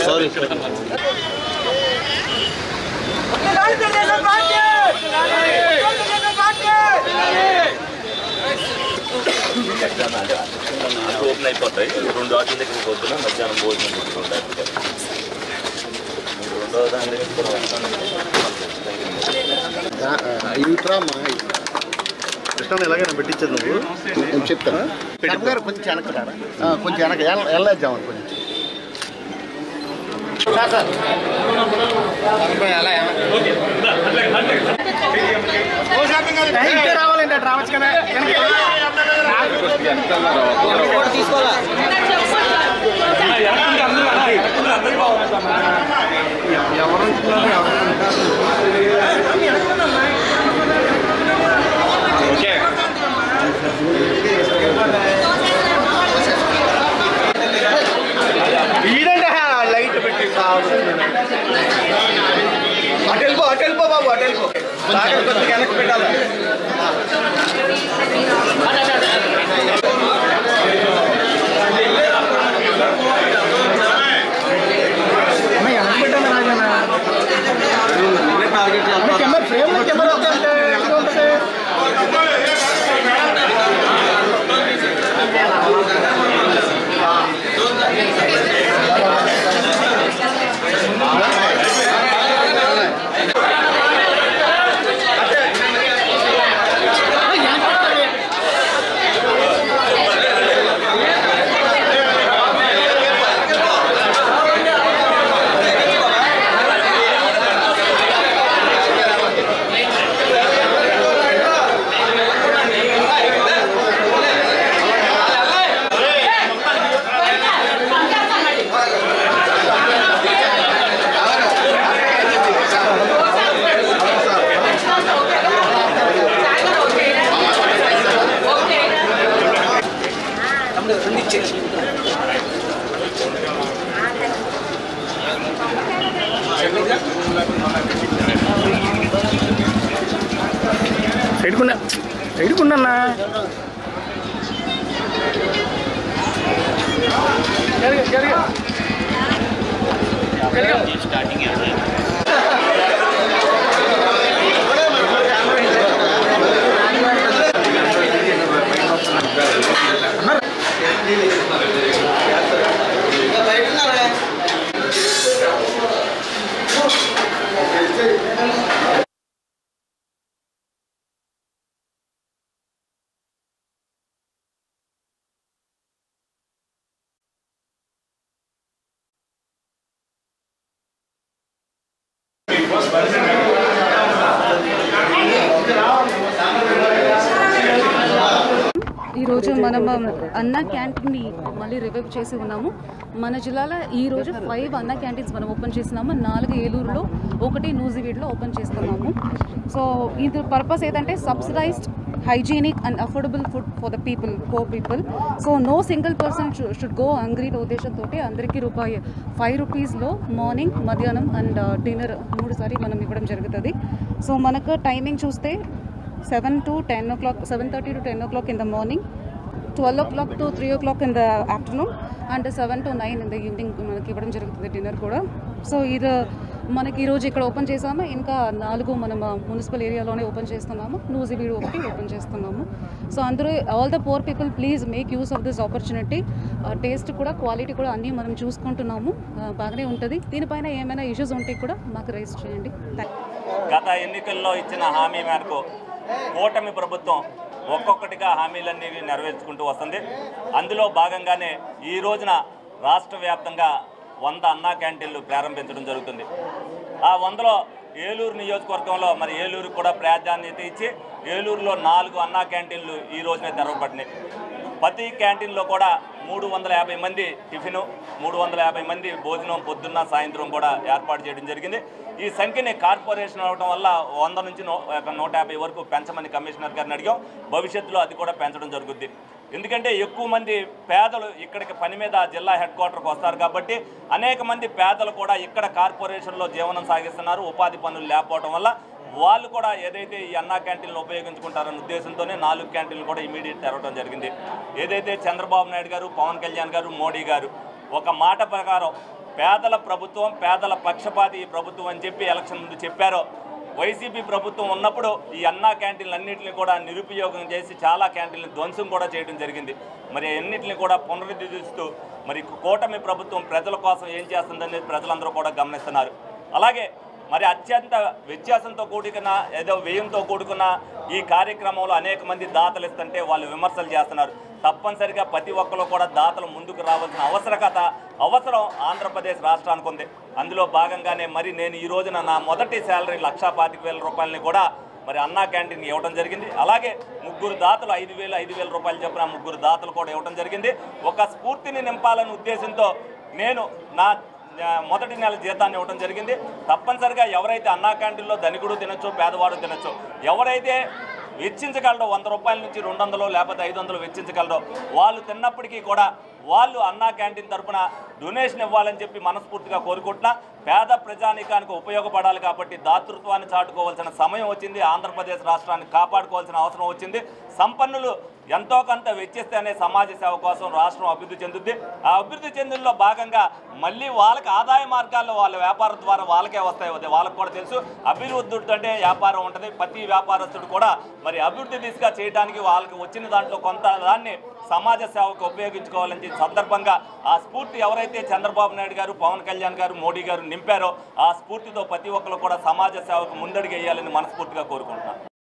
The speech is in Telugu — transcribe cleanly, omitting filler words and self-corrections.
సారీ ఓపెన్ అయిపోతాయి 2 వాటిల దగ్గర పొద్దున మధ్యాహ్నం భోజనం పెట్టుకుంటారు. రెండో దాని దగ్గర కృష్ణ ఎలాగైనా పెట్టించదు నువ్వు నేను చెప్తాను. గారు కొంచెం వెనక కొంచెం వెనక వెళ్ళేద్దామని కొంచెం రావాలంటే రావచ్చు కదా తీసుకోవాలా ఎవరు లైట్ పెట్టి అటెల్పో బాబు అటెల్పో వెనక్కి పెట్టాలి. సైడ్కున్నా స్టార్టింగ్ ఈరోజు మనం అన్న క్యాంటీన్ని మళ్ళీ రివైవ్ చేసి ఉన్నాము. మన జిల్లాలో ఈరోజు 5 అన్న క్యాంటీన్స్ మనం ఓపెన్ చేస్తున్నాము. 4 ఏలూరులో, 1 నూజివీడ్లో ఓపెన్ చేస్తున్నాము. సో ఇది పర్పస్ ఏంటంటే subsidized hygienic and affordable food for the people, poor people. So no single person should go hungry ఉద్దేశంతో అందరికీ ₹5లో మార్నింగ్, మధ్యాహ్నం అండ్ డిన్నర్ 3 సారి మనం ఇవ్వడం జరుగుతుంది. సో మనకు టైమింగ్ చూస్తే 7 to 10 o'clock, 7:30 to 10 o'clock in the morning, 12 o'clock to 3 o'clock in the afternoon, and 7 to 9 in the evening మనకి ఇవ్వడం జరుగుతుంది డిన్నర్ కూడా. సో ఇది మనకి ఈరోజు ఇక్కడ ఓపెన్ చేసాము. ఇంకా 4 మనం మున్సిపల్ ఏరియాలోనే ఓపెన్ చేస్తున్నాము. నూజివీడు 1 ఓపెన్ చేస్తున్నాము. సో అందరూ all the pour people please make use of this opportunity. Taste కూడా, క్వాలిటీ కూడా అన్నీ మనం చూసుకుంటున్నాము. బాగానే ఉంటుంది. దీనిపైన ఏమైనా ఇష్యూస్ ఉంటే కూడా మాకు రైజ్ చేయండి. గత ఎన్నికల్లో ఇచ్చిన హామీ మేరకు కూటమి ప్రభుత్వం ఒక్కొక్కటిగా హామీలన్నీ నెరవేర్చుకుంటూ వస్తుంది. అందులో భాగంగానే ఈ రోజున రాష్ట్ర వ్యాప్తంగా 100 అన్నా క్యాంటీన్లు ప్రారంభించడం జరుగుతుంది. ఆ 100లో ఏలూరు నియోజకవర్గంలో మరి ఏలూరు కూడా ప్రాధాన్యత ఇచ్చి ఏలూరులో 4 అన్నా క్యాంటీన్లు ఈ రోజునే తెరవబడినాయి. ప్రతి క్యాంటీన్లో కూడా 350 మంది టిఫిను, 350 మంది భోజనం పొద్దున్న సాయంత్రం కూడా ఏర్పాటు చేయడం జరిగింది. ఈ సంఖ్యని కార్పొరేషన్ అవడం వల్ల 100 నుంచి 150 వరకు పెంచమని కమిషనర్ గారిని అడిగాం. భవిష్యత్తులో అది కూడా పెంచడం జరుగుద్ది. ఎందుకంటే ఎక్కువ మంది పేదలు ఇక్కడికి పని మీద జిల్లా హెడ్ క్వార్టర్కి వస్తారు కాబట్టి అనేక మంది పేదలు కూడా ఇక్కడ కార్పొరేషన్లో జీవనం సాగిస్తున్నారు. ఉపాధి పనులు లేకపోవడం వల్ల వాళ్ళు కూడా ఏదైతే ఈ అన్నా క్యాంటీన్లు ఉపయోగించుకుంటారన్న ఉద్దేశంతోనే 4 క్యాంటీన్లు కూడా ఇమీడియట్ తెరవడం జరిగింది. ఏదైతే చంద్రబాబు నాయుడు గారు, పవన్ కళ్యాణ్ గారు, మోడీ గారు ఒక మాట ప్రకారం పేదల ప్రభుత్వం, పేదల పక్షపాతి ఈ ప్రభుత్వం అని చెప్పి ఎలక్షన్ ముందు చెప్పారో, వైసీపీ ప్రభుత్వం ఉన్నప్పుడు ఈ అన్నా క్యాంటీన్లన్నింటినీ కూడా నిరుపయోగం చేసి చాలా క్యాంటీన్లు ధ్వంసం కూడా చేయడం జరిగింది. మరి అన్నింటినీ కూడా పునరుద్ధరిస్తూ మరి కూటమి ప్రభుత్వం ప్రజల కోసం ఏం చేస్తుందనేది ప్రజలందరూ కూడా గమనిస్తున్నారు. అలాగే మరి అత్యంత వ్యత్యాసంతో కూడుకున్న ఏదో వ్యయంతో కూడుకున్న ఈ కార్యక్రమంలో అనేక మంది దాతలు ఇస్తుంటే వాళ్ళు విమర్శలు చేస్తున్నారు. తప్పనిసరిగా ప్రతి ఒక్కరు కూడా దాతలు ముందుకు రావాల్సిన అవసరం ఆంధ్రప్రదేశ్ రాష్ట్రానికి ఉంది. అందులో భాగంగానే మరి నేను ఈ రోజున నా మొదటి శాలరీ 1,25,000 రూపాయలని కూడా మరి అన్నా క్యాంటీన్ ఇవ్వడం జరిగింది. అలాగే 3 దాతలు 5,000 రూపాయలు చెప్పిన 3 దాతలు కూడా ఇవ్వడం జరిగింది. ఒక స్ఫూర్తిని నింపాలనే ఉద్దేశంతో నేను నా మొదటి నెల జీతాన్ని ఇవ్వడం జరిగింది. తప్పనిసరిగా ఎవరైతే అన్నా క్యాంటీన్లో ధనికుడు తినొచ్చో, పేదవాడు తినొచ్చో, ఎవరైతే వెచ్చించగలరో 100 రూపాయల నుంచి 200 లేకపోతే 500 వెచ్చించగలరో వాళ్ళు తిన్నప్పటికీ కూడా వాళ్ళు అన్నా క్యాంటీన్ తరఫున డొనేషన్ ఇవ్వాలని చెప్పి మనస్ఫూర్తిగా కోరుకుంటున్నా. పేద ప్రజానీకానికి ఉపయోగపడాలి కాబట్టి దాతృత్వాన్ని చాటుకోవాల్సిన సమయం వచ్చింది. ఆంధ్రప్రదేశ్ రాష్ట్రాన్ని కాపాడుకోవాల్సిన అవసరం వచ్చింది. సంపన్నులు ఎంతో కొంత వెచ్చిస్తేనే సమాజ సేవ కోసం రాష్ట్రం అభివృద్ధి చెందుద్ది. ఆ అభివృద్ధి చెందుల్లో భాగంగా మళ్ళీ వాళ్ళకి ఆదాయ మార్గాల్లో వాళ్ళ వ్యాపారం ద్వారా వాళ్ళకే వస్తాయి. వాళ్ళకు కూడా తెలుసు అభివృద్ధి అంటే వ్యాపారం ఉంటుంది. ప్రతి వ్యాపారస్తుడు కూడా మరి అభివృద్ధి దిశగా చేయడానికి వాళ్ళకి వచ్చిన దాంట్లో కొంత దాన్ని సమాజ సేవకు ఉపయోగించుకోవాలని సందర్భంగా ఆ స్ఫూర్తి ఎవరైతే చంద్రబాబు నాయుడు గారు, పవన్ కళ్యాణ్ గారు, మోడీ గారు నింపారో ఆ స్ఫూర్తితో ప్రతి ఒక్కరు కూడా సమాజ సేవకు ముందడుగు వేయాలని మనస్ఫూర్తిగా కోరుకుంటున్నాను.